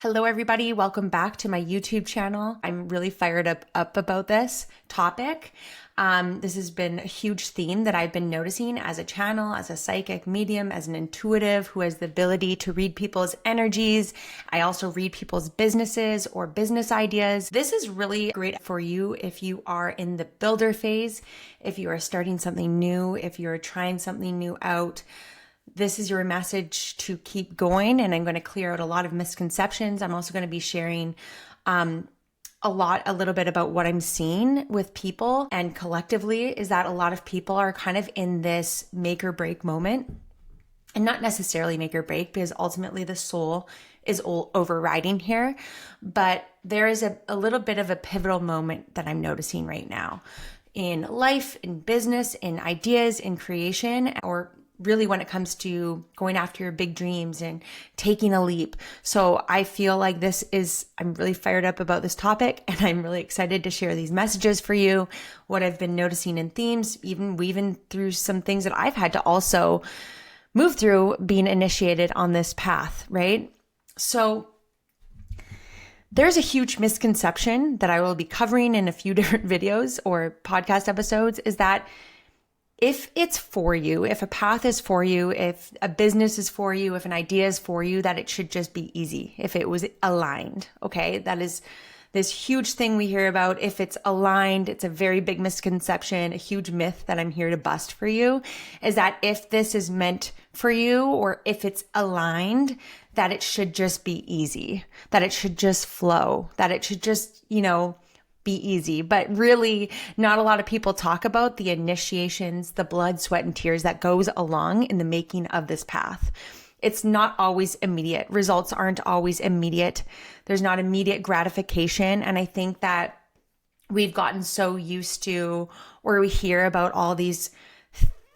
Hello, everybody. Welcome back to my YouTube channel. I'm really fired up about this topic. This has been a huge theme that I've been noticing as a channel, as a psychic medium, as an intuitive who has the ability to read people's energies. I also read people's businesses or business ideas. This is really great for you if you are in the builder phase, if you are starting something new, if you're trying something new out. This is your message to keep going, and I'm going to clear out a lot of misconceptions. I'm also going to be sharing a little bit about what I'm seeing with people and collectively is that a lot of people are kind of in this make or break moment, and not necessarily make or break because ultimately the soul is overriding here. But there is a little bit of a pivotal moment that I'm noticing right now in life, in business, in ideas, in creation, or really when it comes to going after your big dreams and taking a leap. So I feel like I'm really fired up about this topic, and I'm really excited to share these messages for you, what I've been noticing in themes, even weaving through some things that I've had to also move through being initiated on this path, right? So there's a huge misconception that I will be covering in a few different videos or podcast episodes is that if it's for you, if a path is for you, if a business is for you, if an idea is for you, that it should just be easy, if it was aligned, okay? That is this huge thing we hear about. If it's aligned, it's a very big misconception, a huge myth that I'm here to bust for you, is that if this is meant for you or if it's aligned, that it should just be easy, that it should just flow, that it should just, be easy. But really, not a lot of people talk about the initiations, the blood, sweat, and tears that goes along in the making of this path. It's not always immediate. Results aren't always immediate. There's not immediate gratification. And I think that we've gotten so used to, or we hear about all these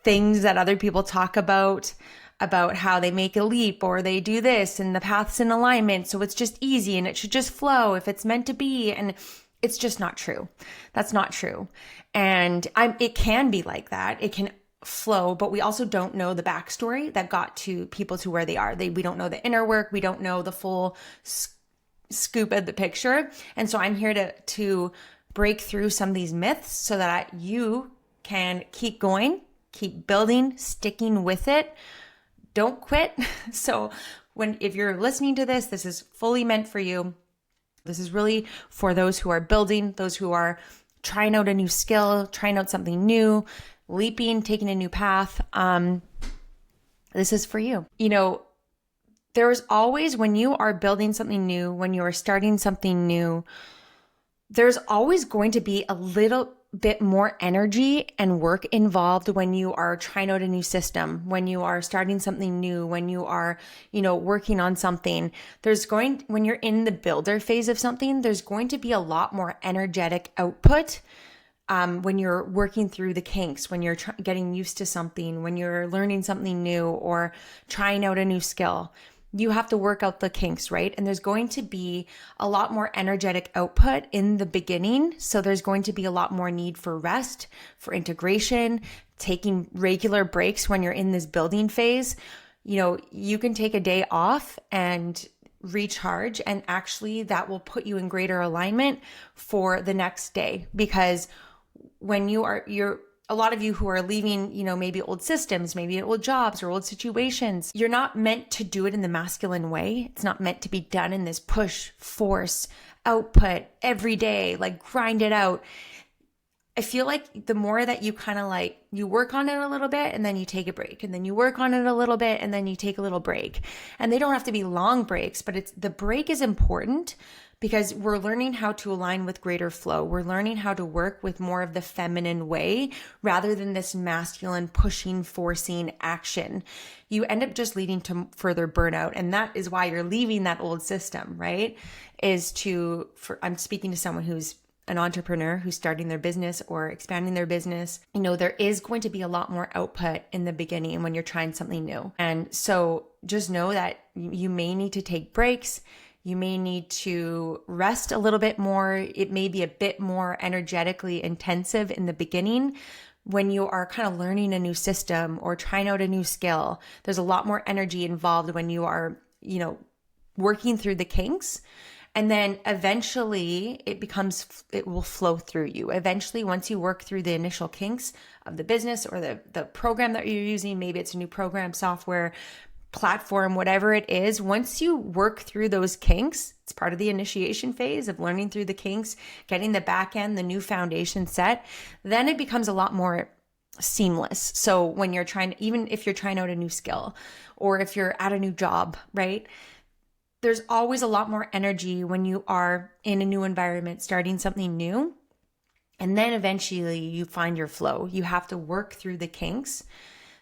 things that other people talk about how they make a leap or they do this and the path's in alignment. So it's just easy and it should just flow if it's meant to be. And it's just not true. That's not true. And it can be like that. It can flow, but we also don't know the backstory that got to people to where they are. We don't know the inner work. We don't know the full scoop of the picture. And so I'm here to break through some of these myths so that you can keep going, keep building, sticking with it. Don't quit. So if you're listening to this, this is fully meant for you. This is really for those who are building, those who are trying out a new skill, trying out something new, leaping, taking a new path. This is for you. There is always, when you are building something new, when you are starting something new, there's always going to be a little bit more energy and work involved when you are trying out a new system, when you are starting something new, when you are, working on something. When you're in the builder phase of something, there's going to be a lot more energetic output when you're working through the kinks, when you're getting used to something, when you're learning something new or trying out a new skill. You have to work out the kinks, right? And there's going to be a lot more energetic output in the beginning. So there's going to be a lot more need for rest, for integration, taking regular breaks when you're in this building phase. You can take a day off and recharge, and actually that will put you in greater alignment for the next day. Because when a lot of you who are leaving, maybe old systems, maybe old jobs or old situations, you're not meant to do it in the masculine way. It's not meant to be done in this push, force, output every day, like grind it out. I feel like the more that you kind of you work on it a little bit and then you take a break, and then you work on it a little bit and then you take a little break. And they don't have to be long breaks, but the break is important because we're learning how to align with greater flow. We're learning how to work with more of the feminine way rather than this masculine pushing, forcing action. You end up just leading to further burnout. And that is why you're leaving that old system, right? I'm speaking to someone who's an entrepreneur who's starting their business or expanding their business. There is going to be a lot more output in the beginning when you're trying something new. And so just know that you may need to take breaks. You may need to rest a little bit more. It may be a bit more energetically intensive in the beginning when you are kind of learning a new system or trying out a new skill. There's a lot more energy involved when you are, working through the kinks. And then eventually it will flow through you. Eventually, once you work through the initial kinks of the business or the program that you're using, maybe it's a new program, software, platform, whatever it is, once you work through those kinks, it's part of the initiation phase of learning through the kinks, getting the back end, the new foundation set, then it becomes a lot more seamless. So when you're even if you're trying out a new skill or if you're at a new job, right? There's always a lot more energy when you are in a new environment, starting something new. And then eventually you find your flow. You have to work through the kinks,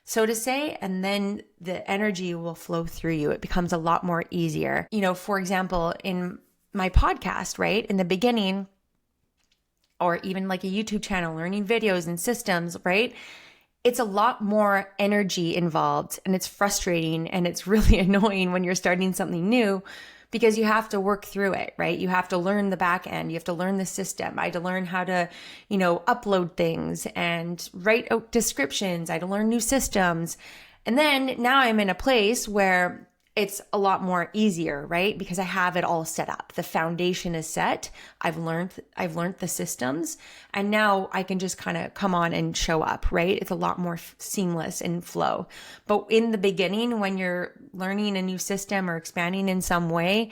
so to say, and then the energy will flow through you. It becomes a lot more easier. For example, in my podcast, right? In the beginning, or even like a YouTube channel, learning videos and systems, right? It's a lot more energy involved, and it's frustrating and it's really annoying when you're starting something new because you have to work through it, right? You have to learn the back end. You have to learn the system. I had to learn how to, upload things and write out descriptions. I had to learn new systems. And then now I'm in a place where it's a lot more easier, right? Because I have it all set up. The foundation is set. I've learned the systems, and now I can just kind of come on and show up, right? It's a lot more seamless and flow. But in the beginning, when you're learning a new system or expanding in some way,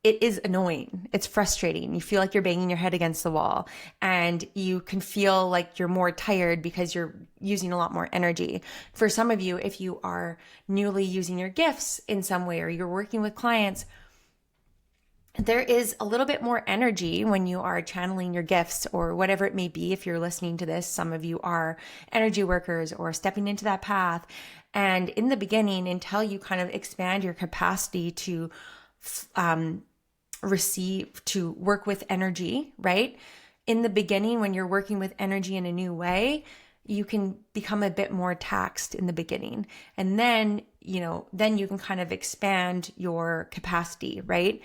it is annoying. It's frustrating. You feel like you're banging your head against the wall, and you can feel like you're more tired because you're using a lot more energy. For some of you, if you are newly using your gifts in some way or you're working with clients, there is a little bit more energy when you are channeling your gifts or whatever it may be. If you're listening to this, some of you are energy workers or stepping into that path. And in the beginning, until you kind of expand your capacity to to work with energy, right? In the beginning, when you're working with energy in a new way, you can become a bit more taxed in the beginning. And then you can kind of expand your capacity, right?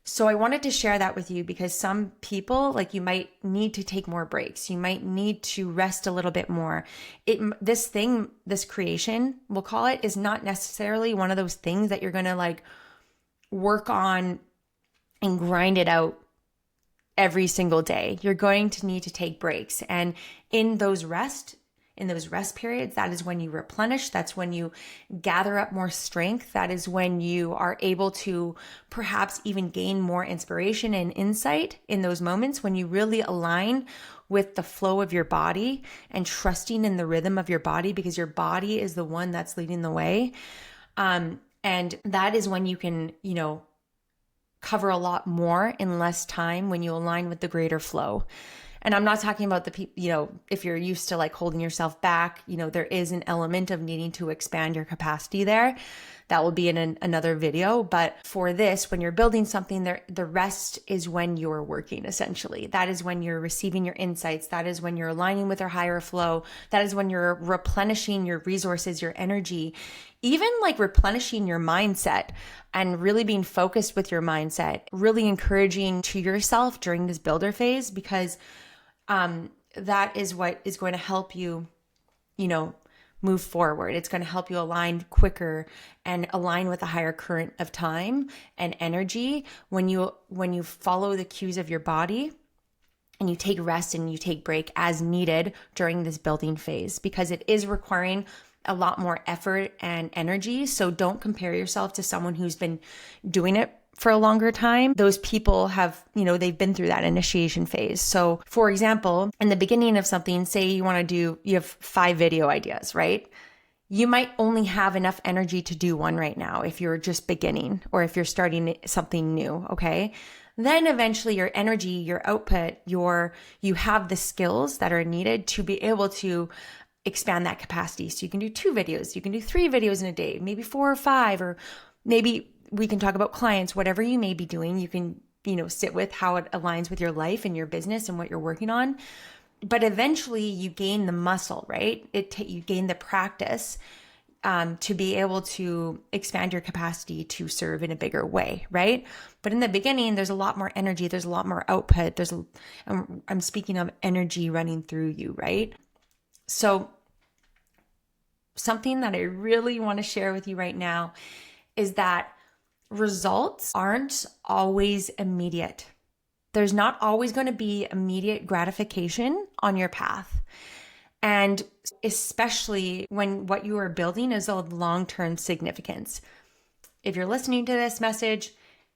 So I wanted to share that with you because some people, like, you might need to take more breaks. You might need to rest a little bit more. This creation, we'll call it, is not necessarily one of those things that you're going to like work on and grind it out every single day. You're going to need to take breaks. And in those rest periods, that is when you replenish. That's when you gather up more strength. That is when you are able to perhaps even gain more inspiration and insight in those moments, when you really align with the flow of your body and trusting in the rhythm of your body, because your body is the one that's leading the way. And that is when you can, cover a lot in less time when you align with the greater flow. And I'm not talking about the people, if you're used to like holding yourself back, there is an element of needing to expand your capacity there. That will be in another video. But for this, when you're building something, the rest is when you're working, essentially. That is when you're receiving your insights. That is when you're aligning with your higher flow. That is when you're replenishing your resources, your energy, even like replenishing your mindset and really being focused with your mindset, really encouraging to yourself during this builder phase, because that is what is going to help you, move forward. It's going to help you align quicker and align with a higher current of time and energy when you follow the cues of your body and you take rest and you take break as needed during this building phase, because it is requiring a lot more effort and energy. So don't compare yourself to someone who's been doing it for a longer time. Those people have, they've been through that initiation phase. So for example, in the beginning of something, say you have 5 video ideas, right? You might only have enough energy to do one right now if you're just beginning or if you're starting something new, okay? Then eventually your energy, your output, you have the skills that are needed to be able to expand that capacity. So you can do 2 videos, you can do 3 videos in a day, maybe 4 or 5, or maybe we can talk about clients, whatever you may be doing. You can, sit with how it aligns with your life and your business and what you're working on. But eventually you gain the muscle, right? You gain the practice to be able to expand your capacity to serve in a bigger way, right? But in the beginning, there's a lot more energy. There's a lot more output. I'm speaking of energy running through you, right? So something that I really want to share with you right now is that results aren't always immediate. There's not always going to be immediate gratification on your path. And especially when what you are building is of long-term significance. If you're listening to this message,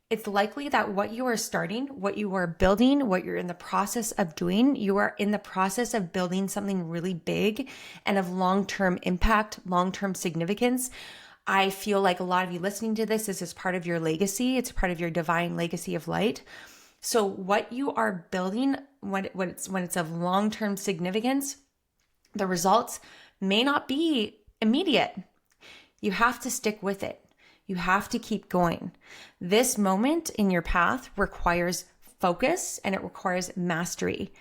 it's likely that what you are starting, what you are building, what you're in the process of doing, you are in the process of building something really big and of long-term impact, long-term significance. I feel like a lot of you listening to this is part of your legacy. It's part of your divine legacy of light. So what you are building, when it's of long-term significance, the results may not be immediate. You have to stick with it. You have to keep going. This moment in your path requires focus and it requires mastery.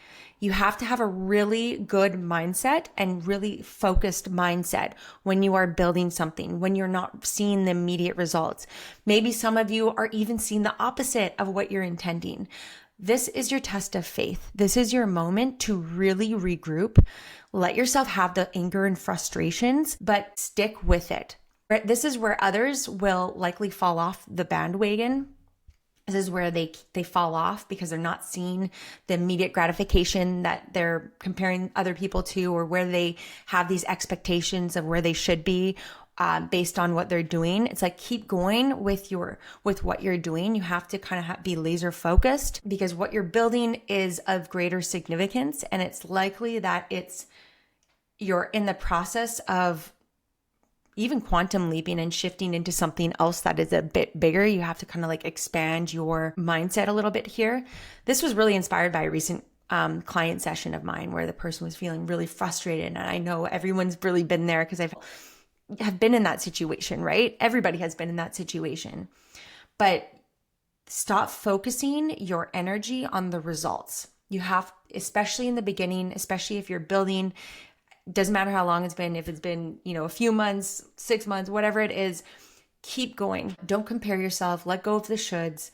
You have to have a really good mindset and really focused mindset when you are building something, when you're not seeing the immediate results. Maybe some of you are even seeing the opposite of what you're intending. This is your test of faith. This is your moment to really regroup. Let yourself have the anger and frustrations, but stick with it. This is where others will likely fall off the bandwagon. This is where they fall off because they're not seeing the immediate gratification that they're comparing other people to, or where they have these expectations of where they should be based on what they're doing. It's like, keep going with what you're doing. You have to kind of be laser focused because what you're building is of greater significance, and it's likely that you're in the process of even quantum leaping and shifting into something else that is a bit bigger. You have to kind of like expand your mindset a little bit here. This was really inspired by a recent client session of mine where the person was feeling really frustrated. And I know everyone's really been there because have been in that situation, right? Everybody has been in that situation. But stop focusing your energy on the results. You have, especially in the beginning, especially if you're building, doesn't matter how long it's been, if it's been, a few months, 6 months, whatever it is, keep going. Don't compare yourself. Let go of the shoulds.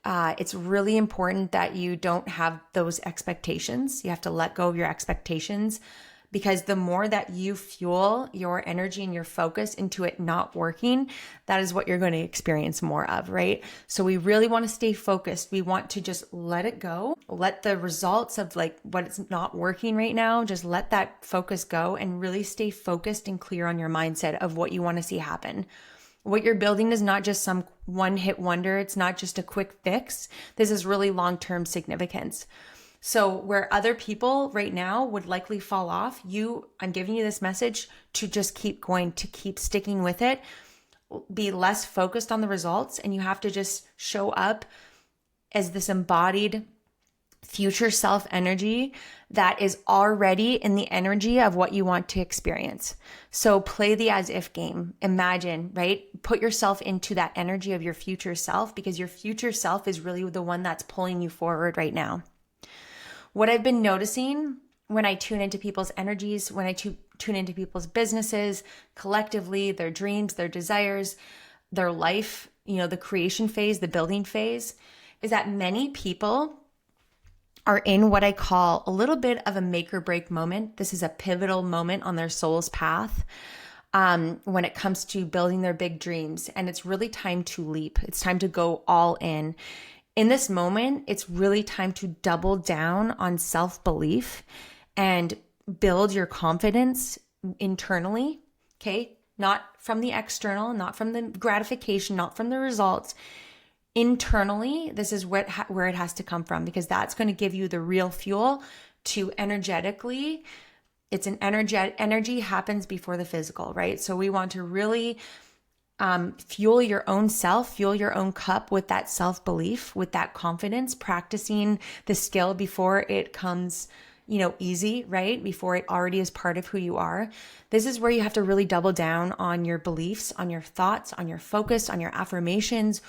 It's really important that you don't have those expectations. You have to let go of your expectations, because the more that you fuel your energy and your focus into it not working, that is what you're going to experience more of, right? So we really want to stay focused. We want to just let it go. Let the results of like what's not working right now, just let that focus go and really stay focused and clear on your mindset of what you want to see happen. What you're building is not just some one-hit wonder. It's not just a quick fix. This is really long-term significance. So where other people right now would likely fall off, I'm giving you this message to just keep going, to keep sticking with it, be less focused on the results, and you have to just show up as this embodied future self energy that is already in the energy of what you want to experience. So play the as if game. Imagine, right? Put yourself into that energy of your future self, because your future self is really the one that's pulling you forward right now. What I've been noticing when I tune into people's energies, when I tune into people's businesses, collectively, their dreams, their desires, their life, the creation phase, the building phase, is that many people are in what I call a little bit of a make or break moment. This is a pivotal moment on their soul's path when it comes to building their big dreams. And it's really time to leap. It's time to go all in. In this moment, it's really time to double down on self-belief and build your confidence internally, okay? Not from the external, not from the gratification, not from the results. Internally, this is where it has to come from, because that's going to give you the real fuel to energetically. It's an energy happens before the physical, right? So we want to really fuel your own self, fuel your own cup with that self-belief, with that confidence, practicing the skill before it comes, easy, right? Before it already is part of who you are. This is where you have to really double down on your beliefs, on your thoughts, on your focus, on your affirmations,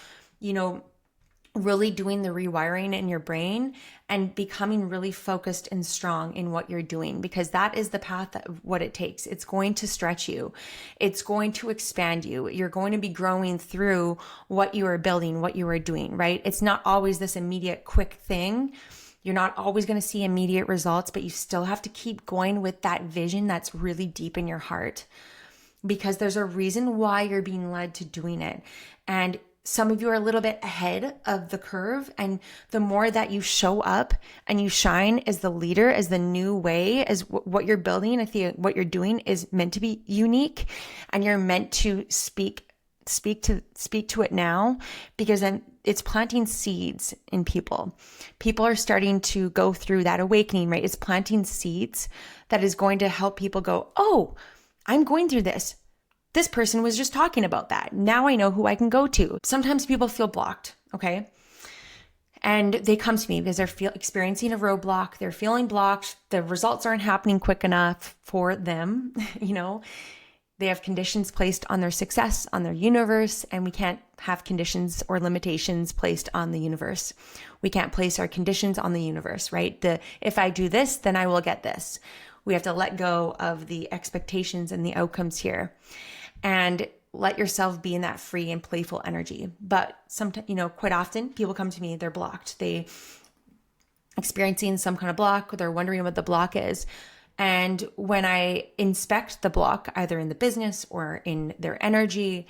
really doing the rewiring in your brain and becoming really focused and strong in what you're doing, because that is the path of what it takes. It's going to stretch you. It's going to expand you. You're going to be growing through what you are building, what you are doing, right? It's not always this immediate quick thing. You're not always going to see immediate results, but you still have to keep going with that vision that's really deep in your heart, because there's a reason why you're being led to doing it. And Some of you are a little bit ahead of the curve, and the more that you show up and you shine as the leader, as the new way, as what you're building, I think what you're doing is meant to be unique, and you're meant to speak to it now, because then it's planting seeds in people. People are starting to go through that awakening, right? It's planting seeds that is going to help people go, oh, I'm going through this. This person was just talking about that. Now I know who I can go to. Sometimes people feel blocked, okay? And they come to me because they're experiencing a roadblock. They're feeling blocked. The results aren't happening quick enough for them, They have conditions placed on their success, on their universe, and we can't have conditions or limitations placed on the universe. We can't place our conditions on the universe, right? If I do this, then I will get this. We have to let go of the expectations and the outcomes here, and let yourself be in that free and playful energy. But sometimes, quite often people come to me, they're blocked. They experiencing some kind of block, or they're wondering what the block is. And when I inspect the block, either in the business or in their energy,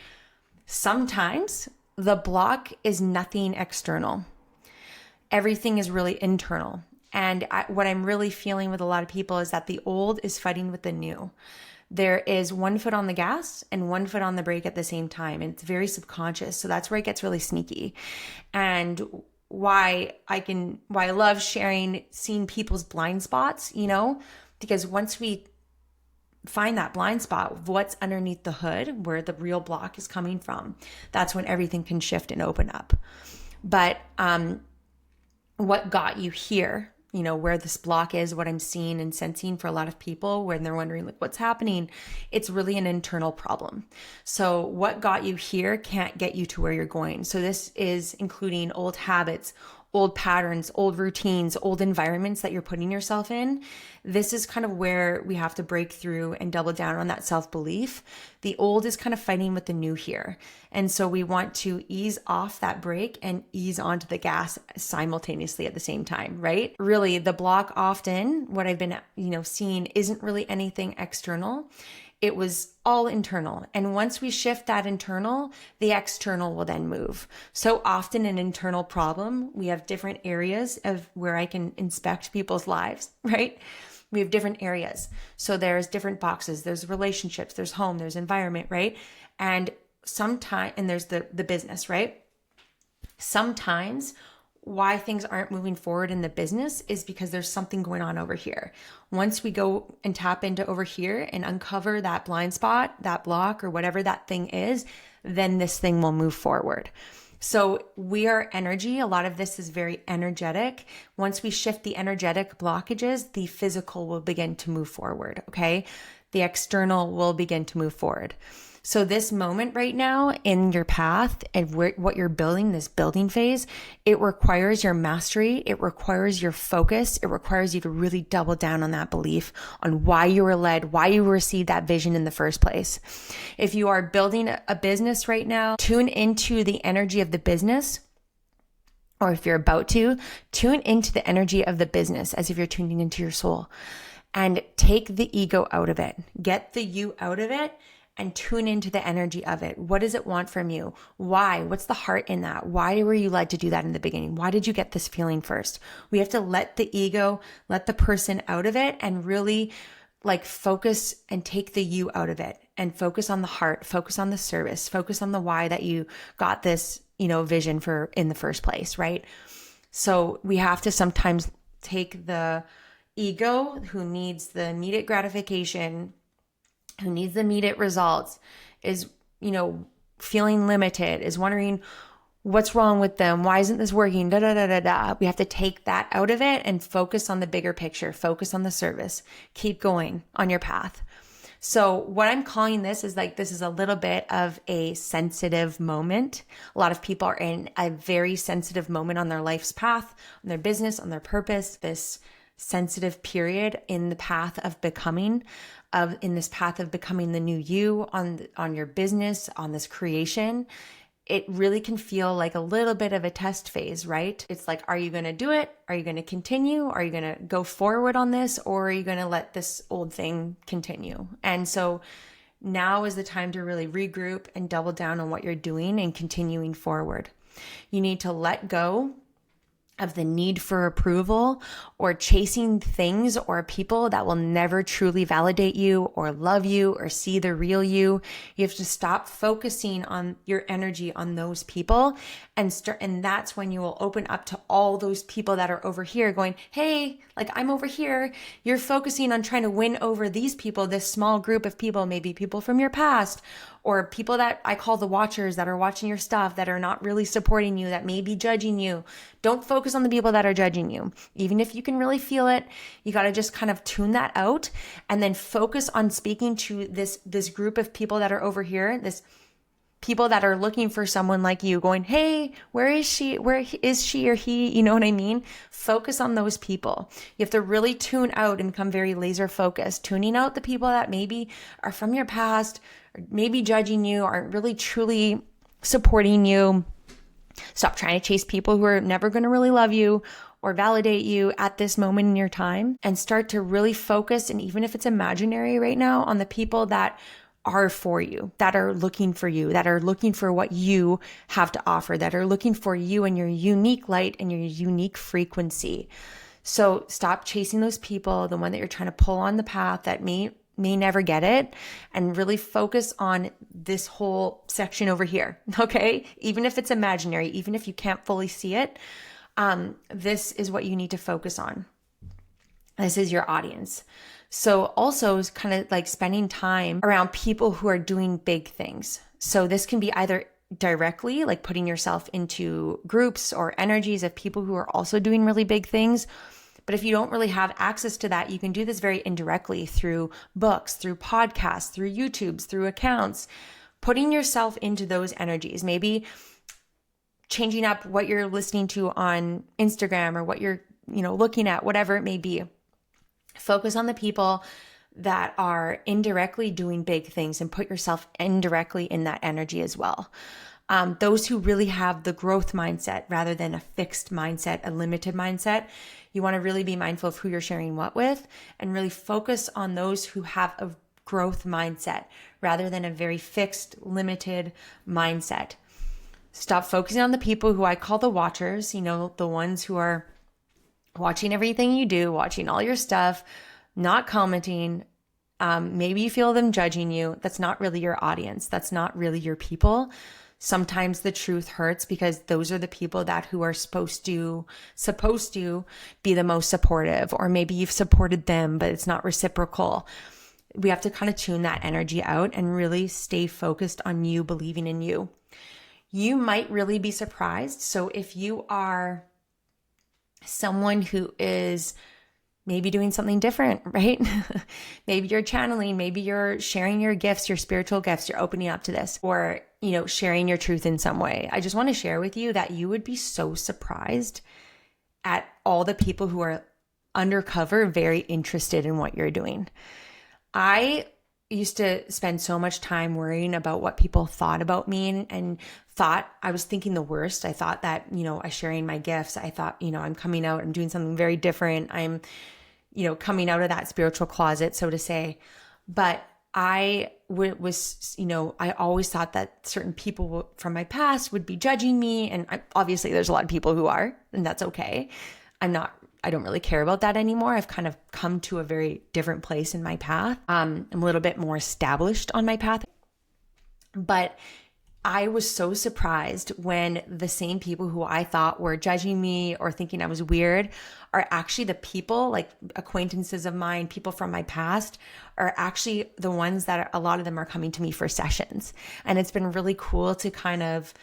sometimes the block is nothing external. Everything is really internal. And what I'm really feeling with a lot of people is that the old is fighting with the new. There is one foot on the gas and one foot on the brake at the same time. And it's very subconscious. So that's where it gets really sneaky. And why I love seeing people's blind spots, because once we find that blind spot, what's underneath the hood, where the real block is coming from, that's when everything can shift and open up. But what got you here, where this block is, what I'm seeing and sensing for a lot of people when they're wondering what's happening, it's really an internal problem. So what got you here can't get you to where you're going. So this is including old habits, old patterns, old routines, old environments that you're putting yourself in. This is kind of where we have to break through and double down on that self-belief. The old is kind of fighting with the new here. And so we want to ease off that brake and ease onto the gas simultaneously at the same time, right? Really, the block often, what I've been, seeing isn't really anything external. It was all internal. And once we shift that internal, the external will then move. So often an internal problem, we have different areas of where I can inspect people's lives, right? We have different areas. So there's different boxes, there's relationships, there's home, there's environment, right? And there's the business, right? Sometimes why things aren't moving forward in the business is because there's something going on over here. Once we go and tap into over here and uncover that blind spot, that block, or whatever that thing is, then this thing will move forward. So we are energy. A lot of this is very energetic. Once we shift the energetic blockages, the physical will begin to move forward. Okay. The external will begin to move forward. So this moment right now in your path and what you're building, this building phase, it requires your mastery. It requires your focus. It requires you to really double down on that belief, on why you were led, why you received that vision in the first place. If you are building a business right now, tune into the energy of the business. Or if you're about to, tune into the energy of the business as if you're tuning into your soul, and take the ego out of it. Get the you out of it and tune into the energy of it. What does it want from you? Why? What's the heart in that? Why were you led to do that in the beginning? Why did you get this feeling first? We have to let the ego, let the person out of it, and really focus and take the you out of it, and focus on the heart, focus on the service, focus on the why that you got this, vision for in the first place, right? So we have to sometimes take the ego, who needs the immediate gratification, who needs the immediate results, is, feeling limited, is wondering what's wrong with them, why isn't this working, da da da da da. We have to take that out of it and focus on the bigger picture, focus on the service, keep going on your path. So what I'm calling this is this is a little bit of a sensitive moment. A lot of people are in a very sensitive moment on their life's path, on their business, on their purpose, this sensitive period in the path of becoming, in this path of becoming the new you on your business, on this creation. It really can feel like a little bit of a test phase, right? It's are you going to do it? Are you going to continue? Are you going to go forward on this? Or are you going to let this old thing continue? And so Now is the time to really regroup and double down on what you're doing and continuing forward. You need to let go of the need for approval or chasing things or people that will never truly validate you or love you or see the real you. You have to stop focusing on your energy on those people and that's when you will open up to all those people that are over here going, hey, like I'm over here. You're focusing on trying to win over these people, this small group of people, maybe people from your past or people that I call the watchers that are watching your stuff that are not really supporting you, that may be judging you. Don't focus on the people that are judging you. Even if you can really feel it, you got to just kind of tune that out and then focus on speaking to this group of people that are over here, this people that are looking for someone like you going, hey, where is she? Where is she or he? You know what I mean? Focus on those people. You have to really tune out and become very laser focused, tuning out the people that maybe are from your past, or maybe judging you, aren't really truly supporting you. Stop trying to chase people who are never going to really love you or validate you at this moment in your time, and start to really focus, and even if it's imaginary right now, on the people that are for you, that are looking for you, that are looking for what you have to offer, that are looking for you and your unique light and your unique frequency. So stop chasing those people, the one that you're trying to pull on the path that may never get it, and really focus on this whole section over here, okay? Even if it's imaginary, even if you can't fully see it, this is what you need to focus on. This is your audience. So also kind of like spending time around people who are doing big things. So this can be either directly, like putting yourself into groups or energies of people who are also doing really big things. But if you don't really have access to that, you can do this very indirectly through books, through podcasts, through YouTubes, through accounts, putting yourself into those energies, maybe changing up what you're listening to on Instagram or what you're, looking at, whatever it may be. Focus on the people that are indirectly doing big things and put yourself indirectly in that energy as well. Those who really have the growth mindset rather than a fixed mindset, a limited mindset. You want to really be mindful of who you're sharing what with and really focus on those who have a growth mindset rather than a very fixed, limited mindset. Stop focusing on the people who I call the watchers, the ones who are watching everything you do, watching all your stuff, not commenting. Maybe you feel them judging you. That's not really your audience. That's not really your people. Sometimes the truth hurts because those are the people who are supposed to be the most supportive, or maybe you've supported them, but it's not reciprocal. We have to kind of tune that energy out and really stay focused on you believing in you. You might really be surprised. So if you are someone who is maybe doing something different, right? Maybe you're channeling, maybe you're sharing your gifts, your spiritual gifts, you're opening up to this, or, sharing your truth in some way. I just want to share with you that you would be so surprised at all the people who are undercover, very interested in what you're doing. I used to spend so much time worrying about what people thought about me and thought I was thinking the worst. I thought that, I sharing my gifts, I thought, I'm coming out, I'm doing something very different. I'm, coming out of that spiritual closet, so to say. But I I always thought that certain people from my past would be judging me. And obviously there's a lot of people who are, and that's okay. I don't really care about that anymore. I've kind of come to a very different place in my path. I'm a little bit more established on my path. But I was so surprised when the same people who I thought were judging me or thinking I was weird are actually the people, like acquaintances of mine, people from my past, are actually the ones that a lot of them are coming to me for sessions. And it's been really cool to kind of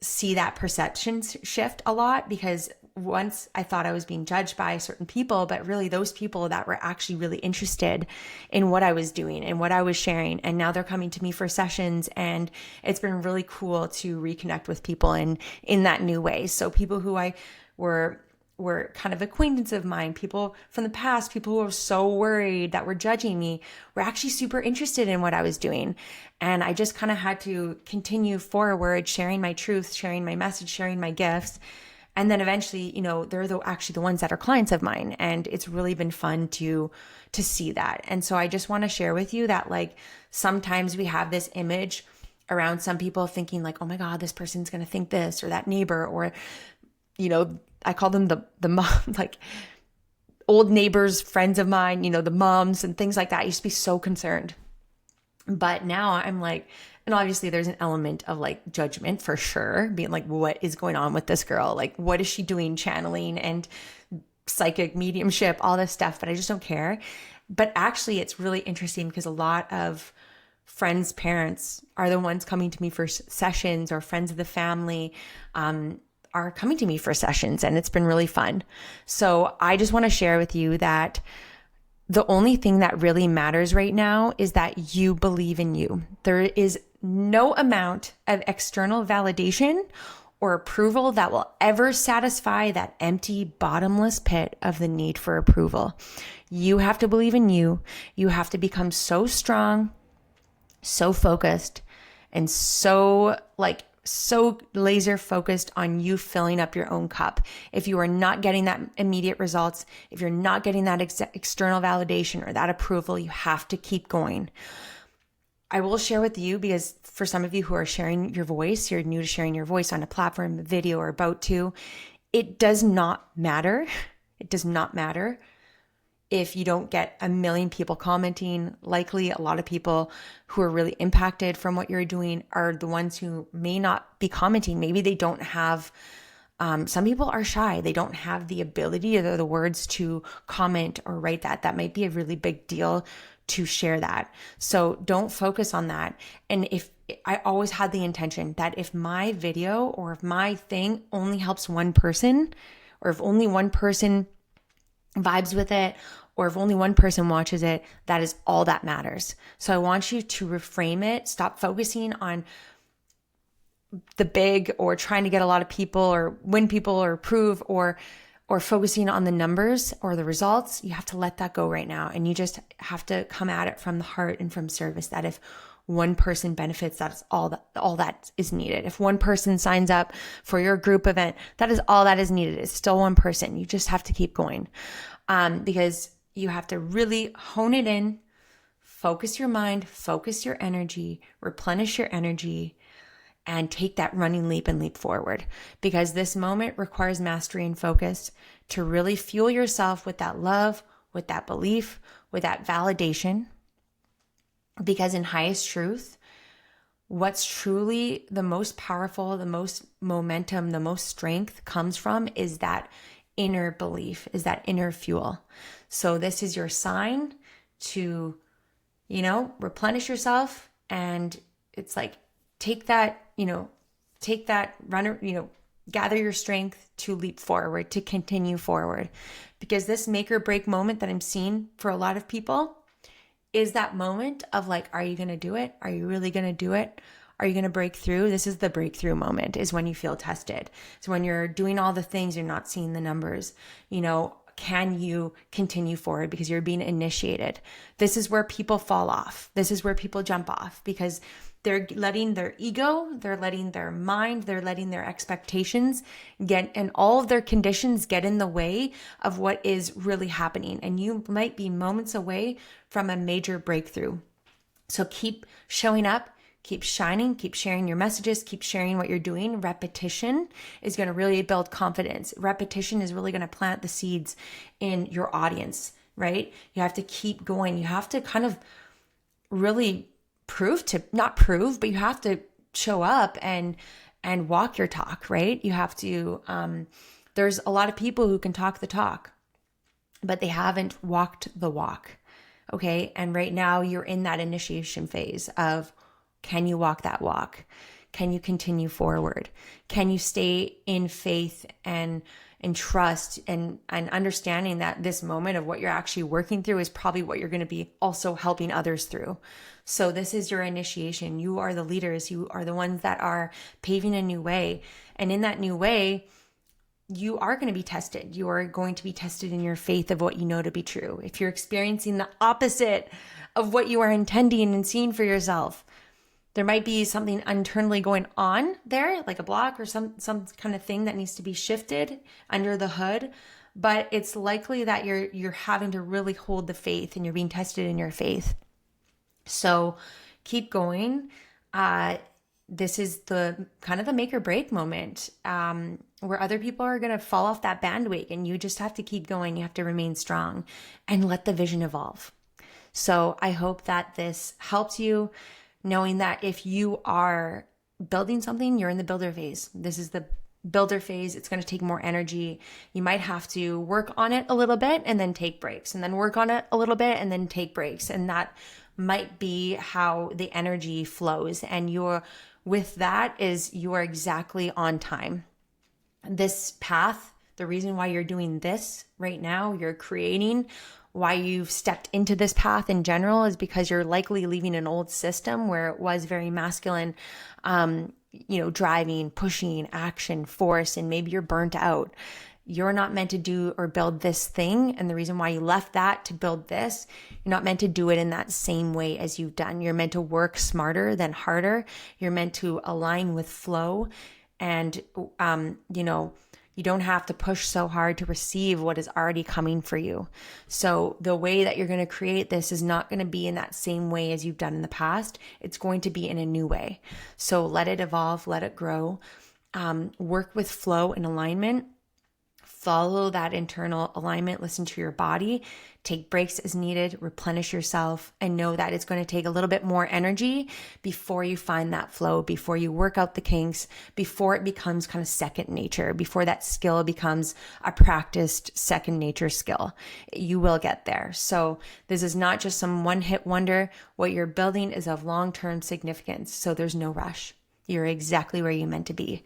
see that perception shift a lot, because once I thought I was being judged by certain people, but really those people that were actually really interested in what I was doing and what I was sharing. And now they're coming to me for sessions, and it's been really cool to reconnect with people in that new way. So people who I were kind of acquaintances of mine, people from the past, people who were so worried that were judging me, were actually super interested in what I was doing. And I just kind of had to continue forward, sharing my truth, sharing my message, sharing my gifts, And then eventually, they're actually the ones that are clients of mine. And it's really been fun to see that. And so I just want to share with you that like sometimes we have this image around some people thinking like, oh my God, this person's going to think this, or that neighbor, or, I call them the mom, like old neighbors, friends of mine, the moms and things like that. I used to be so concerned. But now I'm like, and obviously there's an element of like judgment for sure, being like, what is going on with this girl? Like, what is she doing? Channeling and psychic mediumship, all this stuff, but I just don't care. But actually it's really interesting because a lot of friends' parents are the ones coming to me for sessions, or friends of the family, are coming to me for sessions, and it's been really fun. So I just want to share with you that the only thing that really matters right now is that you believe in you. There is no amount of external validation or approval that will ever satisfy that empty, bottomless pit of the need for approval. You have to believe in you. You have to become so strong, so focused, and so laser focused on you filling up your own cup. If you are not getting that immediate results, if you're not getting that external validation or that approval, you have to keep going. I will share with you, because for some of you who are sharing your voice, you're new to sharing your voice on a platform, a video, or about to, it does not matter. It does not matter if you don't get 1 million people commenting. Likely a lot of people who are really impacted from what you're doing are the ones who may not be commenting. Maybe they don't have, some people are shy. They don't have the ability or the words to comment or write that. That might be a really big deal to share that. So don't focus on that. And if I always had the intention that if my video or if my thing only helps one person, or if only one person vibes with it, or if only one person watches it, that is all that matters. So I want you to reframe it. Stop focusing on the big, or trying to get a lot of people or win people or prove, or focusing on the numbers or the results. You have to let that go right now. And you just have to come at it from the heart and from service, that if one person benefits, that's all that is needed. If one person signs up for your group event, that is all that is needed. It's still one person. You just have to keep going. Because you have to really hone it in, focus your mind, focus your energy, replenish your energy, and take that running leap and leap forward. Because this moment requires mastery and focus to really fuel yourself with that love, with that belief, with that validation. Because in highest truth, what's truly the most powerful, the most momentum, the most strength comes from is that inner belief, is that inner fuel. So this is your sign to, replenish yourself. And it's like, take that runner, gather your strength to leap forward, to continue forward. Because this make or break moment that I'm seeing for a lot of people is that moment of like, are you going to do it? Are you really going to do it? Are you going to break through? This is the breakthrough moment, is when you feel tested. So when you're doing all the things, you're not seeing the numbers, can you continue forward because you're being initiated? This is where people fall off. This is where people jump off, because they're letting their ego, they're letting their mind, they're letting their expectations and all of their conditions get in the way of what is really happening. And you might be moments away from a major breakthrough. So keep showing up, keep shining, keep sharing your messages, keep sharing what you're doing. Repetition is going to really build confidence. Repetition is really going to plant the seeds in your audience, right? You have to keep going. You have to kind of really not prove, but you have to show up and walk your talk, right? You have to, there's a lot of people who can talk the talk, but they haven't walked the walk. Okay. And right now you're in that initiation phase of, can you walk that walk? Can you continue forward? Can you stay in faith and in trust and understanding that this moment of what you're actually working through is probably what you're going to be also helping others through. So this is your initiation. You are the leaders. You are the ones that are paving a new way. And in that new way, you are going to be tested. You are going to be tested in your faith of what you know to be true. If you're experiencing the opposite of what you are intending and seeing for yourself, There might be something internally going on there, like a block or some kind of thing that needs to be shifted under the hood, but it's likely that you're having to really hold the faith and you're being tested in your faith. So keep going. This is the kind of the make or break moment, where other people are going to fall off that bandwagon, and you just have to keep going. You have to remain strong and let the vision evolve. So I hope that this helps you, knowing that if you are building something, you're in the builder phase. This is the builder phase. It's going to take more energy. You might have to work on it a little bit and then take breaks, and then work on it a little bit and then take breaks. And that might be how the energy flows. And with that is you're exactly on time. This path, the reason why you're doing this right now, you're creating, why you've stepped into this path in general, is because you're likely leaving an old system where it was very masculine, driving, pushing, action, force, and maybe you're burnt out. You're not meant to do or build this thing. And the reason why you left that to build this, you're not meant to do it in that same way as you've done. You're meant to work smarter than harder. You're meant to align with flow. And, you don't have to push so hard to receive what is already coming for you. So the way that you're going to create this is not going to be in that same way as you've done in the past. It's going to be in a new way. So let it evolve, let it grow, work with flow and alignment. Follow that internal alignment, listen to your body, take breaks as needed, replenish yourself, and know that it's going to take a little bit more energy before you find that flow, before you work out the kinks, before it becomes kind of second nature, before that skill becomes a practiced second nature skill. You will get there. So this is not just some one-hit wonder. What you're building is of long-term significance. So there's no rush. You're exactly where you're meant to be.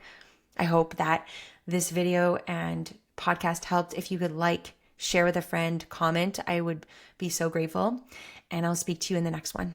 I hope that this video and podcast helped. If you could share with a friend, comment, I would be so grateful. And I'll speak to you in the next one.